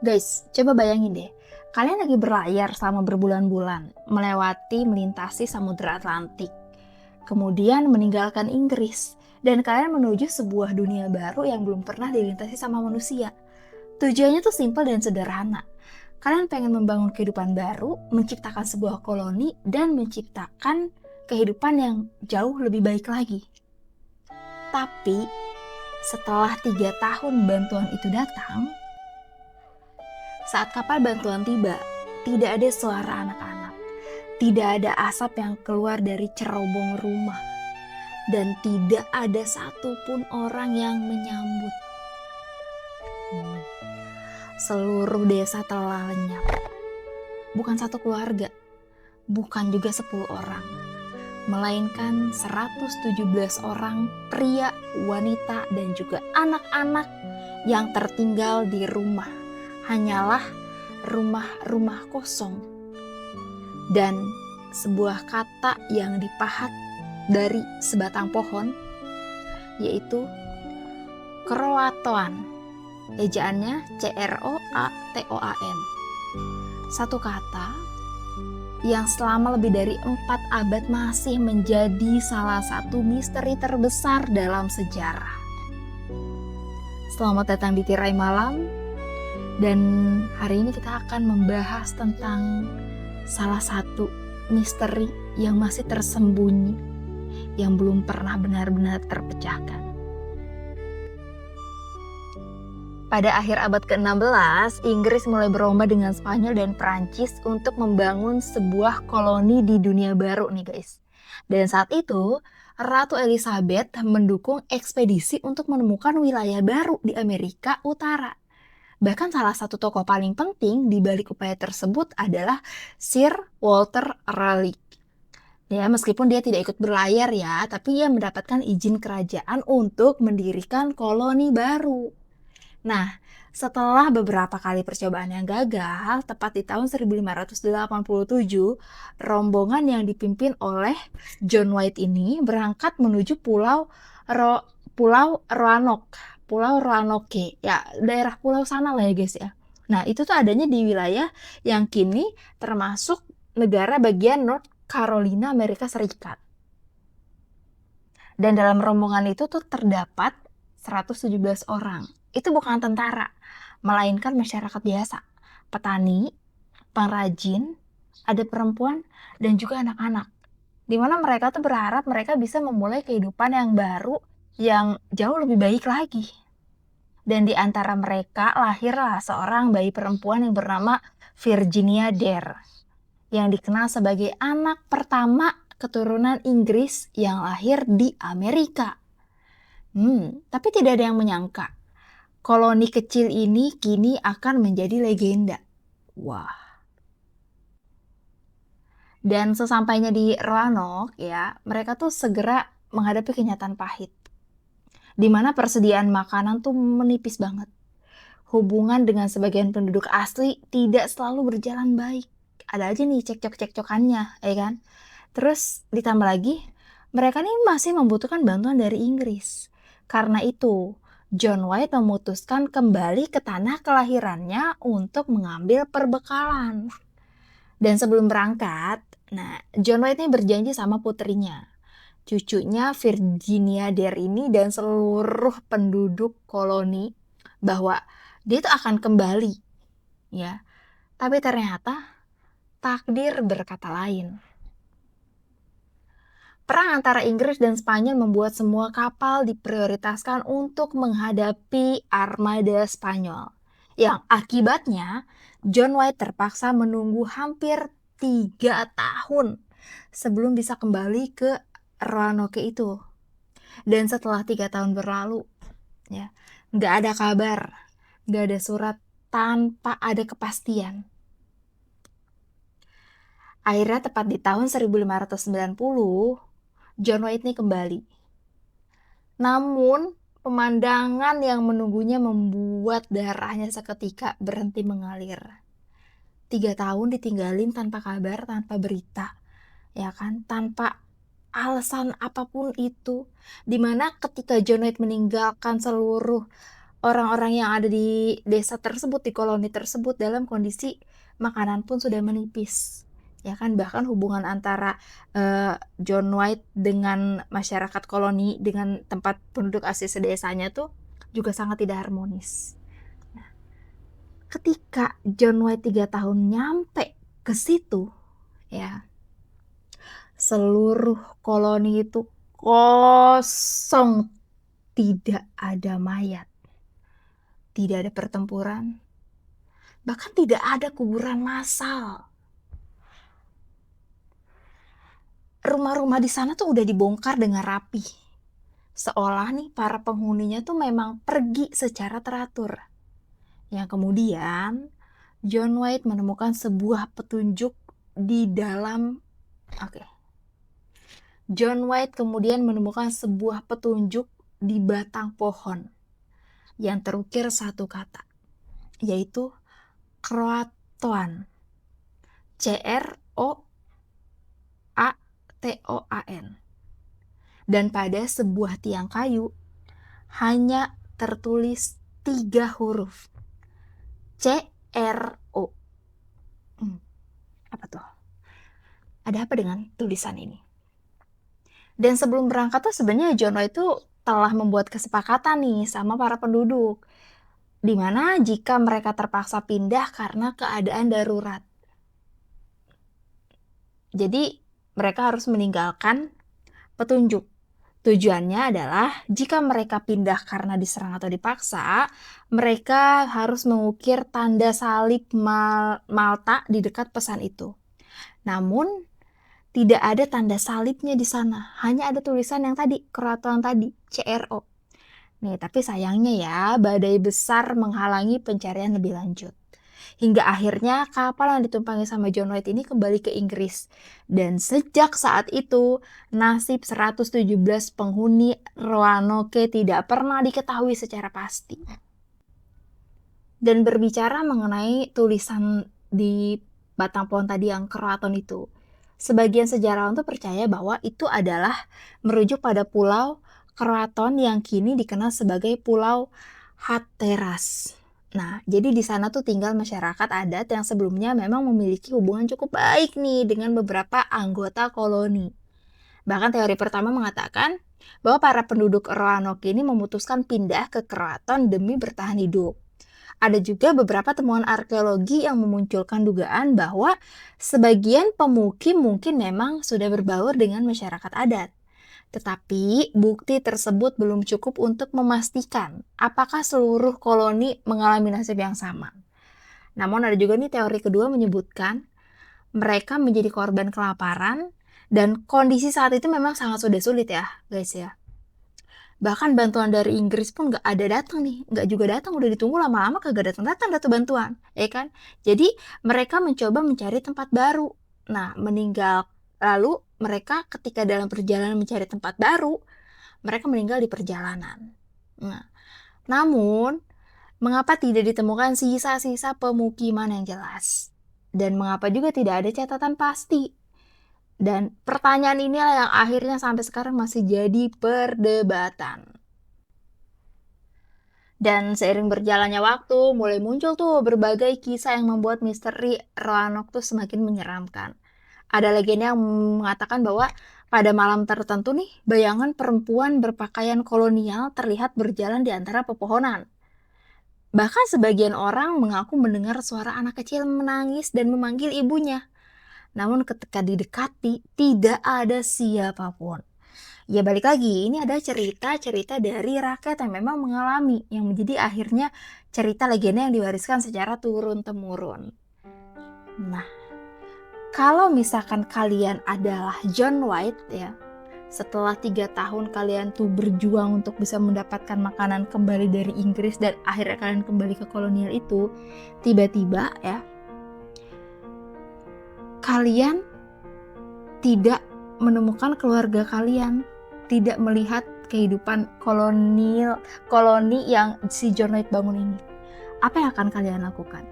Guys, coba bayangin deh, kalian lagi berlayar selama berbulan-bulan, melintasi Samudra Atlantik, kemudian meninggalkan Inggris, dan kalian menuju sebuah dunia baru yang belum pernah dilintasi sama manusia. Tujuannya tuh simpel dan sederhana. Kalian pengen membangun kehidupan baru, menciptakan sebuah koloni, dan menciptakan kehidupan yang jauh lebih baik lagi. Tapi, setelah 3 tahun bantuan itu datang, saat kapal bantuan tiba, tidak ada suara anak-anak, tidak ada asap yang keluar dari cerobong rumah, dan tidak ada satupun orang yang menyambut. Seluruh desa telah lenyap. Bukan satu keluarga, bukan juga 10 orang, melainkan 117 orang pria, wanita, dan juga anak-anak yang tertinggal di rumah. Hanyalah rumah-rumah kosong dan sebuah kata yang dipahat dari sebatang pohon, yaitu Kroatoan. Ejaannya Croatoan. Satu kata yang selama lebih dari 4 abad masih menjadi salah satu misteri terbesar dalam sejarah. Selamat datang di Tirai Malam. Dan hari ini kita akan membahas tentang salah satu misteri yang masih tersembunyi, yang belum pernah benar-benar terpecahkan. Pada akhir abad ke-16, Inggris mulai berlomba dengan Spanyol dan Perancis untuk membangun sebuah koloni di dunia baru nih guys. Dan saat itu, Ratu Elizabeth mendukung ekspedisi untuk menemukan wilayah baru di Amerika Utara. Bahkan salah satu tokoh paling penting di balik upaya tersebut adalah Sir Walter Raleigh. Ya, meskipun dia tidak ikut berlayar ya, tapi ia mendapatkan izin kerajaan untuk mendirikan koloni baru. Nah, setelah beberapa kali percobaan yang gagal, tepat di tahun 1587, rombongan yang dipimpin oleh John White ini berangkat menuju Pulau Roanoke, ya daerah pulau sana lah ya guys ya. Nah itu tuh adanya di wilayah yang kini termasuk negara bagian North Carolina, Amerika Serikat. Dan dalam rombongan itu tuh terdapat 117 orang. Itu bukan tentara, melainkan masyarakat biasa, petani, pengrajin, ada perempuan, dan juga anak-anak. Dimana mereka tuh berharap mereka bisa memulai kehidupan yang baru, yang jauh lebih baik lagi. Dan di antara mereka lahirlah seorang bayi perempuan yang bernama Virginia Dare, yang dikenal sebagai anak pertama keturunan Inggris yang lahir di Amerika. Tapi tidak ada yang menyangka, koloni kecil ini kini akan menjadi legenda. Wah. Dan sesampainya di Roanoke ya, mereka tuh segera menghadapi kenyataan pahit, di mana persediaan makanan tuh menipis banget. Hubungan dengan sebagian penduduk asli tidak selalu berjalan baik. Ada aja nih cekcok-cekcokannya, ya kan? Terus ditambah lagi, mereka nih masih membutuhkan bantuan dari Inggris. Karena itu, John White memutuskan kembali ke tanah kelahirannya untuk mengambil perbekalan. Dan sebelum berangkat, John White ini berjanji sama putrinya, cucunya Virginia Dare ini dan seluruh penduduk koloni bahwa dia itu akan kembali, ya. Tapi ternyata takdir berkata lain. Perang antara Inggris dan Spanyol membuat semua kapal diprioritaskan untuk menghadapi armada Spanyol. Yang akibatnya John White terpaksa menunggu hampir 3 tahun sebelum bisa kembali ke Roanoke itu. Dan setelah 3 tahun berlalu, ya, nggak ada kabar, nggak ada surat, tanpa ada kepastian. Akhirnya tepat di tahun 1590, John White ini kembali. Namun, pemandangan yang menunggunya membuat darahnya seketika berhenti mengalir. 3 tahun ditinggalin tanpa kabar, tanpa berita, ya kan, tanpa alasan apapun itu. Dimana ketika John White meninggalkan seluruh orang-orang yang ada di desa tersebut, di koloni tersebut dalam kondisi makanan pun sudah menipis. Ya kan, bahkan hubungan antara John White dengan masyarakat koloni, dengan tempat penduduk asli sedesanya tuh juga sangat tidak harmonis. Nah, ketika John White 3 tahun nyampe ke situ, ya, seluruh koloni itu kosong, tidak ada mayat, tidak ada pertempuran, bahkan tidak ada kuburan massal. Rumah-rumah di sana tuh udah dibongkar dengan rapi, seolah nih para penghuninya tuh memang pergi secara teratur. Yang kemudian John White menemukan sebuah petunjuk di dalam John White kemudian menemukan sebuah petunjuk di batang pohon yang terukir satu kata, yaitu Croatoan. Croatoan. Dan pada sebuah tiang kayu hanya tertulis 3 huruf. CRO. Apa tuh? Ada apa dengan tulisan ini? Dan sebelum berangkat tuh sebenarnya John White itu telah membuat kesepakatan nih sama para penduduk, di mana jika mereka terpaksa pindah karena keadaan darurat. Jadi mereka harus meninggalkan petunjuk. Tujuannya adalah jika mereka pindah karena diserang atau dipaksa, mereka harus mengukir tanda salib Malta di dekat pesan itu. Namun tidak ada tanda salibnya di sana, hanya ada tulisan yang tadi, Croatoan tadi, CRO. Nih, tapi sayangnya ya, badai besar menghalangi pencarian lebih lanjut. Hingga akhirnya kapal yang ditumpangi sama John White ini kembali ke Inggris. Dan sejak saat itu, nasib 117 penghuni Roanoke tidak pernah diketahui secara pasti. Dan berbicara mengenai tulisan di batang pohon tadi yang Croatoan itu, sebagian sejarawan tuh percaya bahwa itu adalah merujuk pada pulau Croatoan yang kini dikenal sebagai Pulau Hatteras. Nah, jadi di sana tuh tinggal masyarakat adat yang sebelumnya memang memiliki hubungan cukup baik nih dengan beberapa anggota koloni. Bahkan teori pertama mengatakan bahwa para penduduk Roanoke ini memutuskan pindah ke Croatoan demi bertahan hidup. Ada juga beberapa temuan arkeologi yang memunculkan dugaan bahwa sebagian pemukim mungkin memang sudah berbaur dengan masyarakat adat. Tetapi bukti tersebut belum cukup untuk memastikan apakah seluruh koloni mengalami nasib yang sama. Namun ada juga nih teori kedua menyebutkan mereka menjadi korban kelaparan dan kondisi saat itu memang sangat sudah sulit ya guys ya. Bahkan bantuan dari Inggris pun nggak ada datang nih, nggak juga datang, udah ditunggu lama-lama kagak datang tuh bantuan, ya kan? Jadi mereka mencoba mencari tempat baru. Nah, lalu mereka ketika dalam perjalanan mencari tempat baru, mereka meninggal di perjalanan. Nah, namun mengapa tidak ditemukan sisa-sisa pemukiman yang jelas? Dan mengapa juga tidak ada catatan pasti? Dan pertanyaan inilah yang akhirnya sampai sekarang masih jadi perdebatan. Dan seiring berjalannya waktu, mulai muncul tuh berbagai kisah yang membuat misteri Roanoke tuh semakin menyeramkan. Ada legenda yang mengatakan bahwa pada malam tertentu nih, bayangan perempuan berpakaian kolonial terlihat berjalan di antara pepohonan. Bahkan sebagian orang mengaku mendengar suara anak kecil menangis dan memanggil ibunya. Namun ketika didekati, tidak ada siapapun. Ya balik lagi, ini ada cerita-cerita dari rakyat yang memang mengalami, yang menjadi akhirnya cerita legenda yang diwariskan secara turun-temurun. Nah, kalau misalkan kalian adalah John White ya, setelah 3 tahun kalian tuh berjuang untuk bisa mendapatkan makanan kembali dari Inggris dan akhirnya kalian kembali ke kolonial itu, tiba-tiba ya, kalian tidak menemukan keluarga kalian, tidak melihat kehidupan koloni yang si John White bangun ini. Apa yang akan kalian lakukan?